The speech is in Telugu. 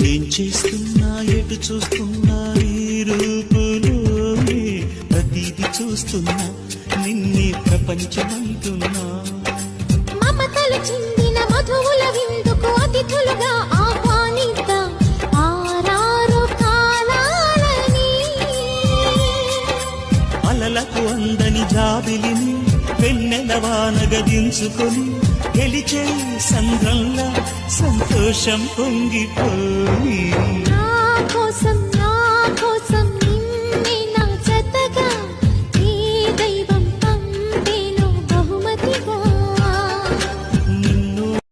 ఏం చేస్తున్నా ఎటు చూస్తున్నా ఈ రూపులోనే ప్రతిది చూస్తున్నా నిన్నే ప్రపంచమంటున్నా మమతలు చిందిన మధువుల విందుకు అతిథులుగా ఆహ్వానిద్దాం ఆరారు కాలాలని అలలకు అందని జాబిలిని వెన్నెల వానగదించుకొని గెలిచే సంద్రంలా సంతోషం పొంగిపోయి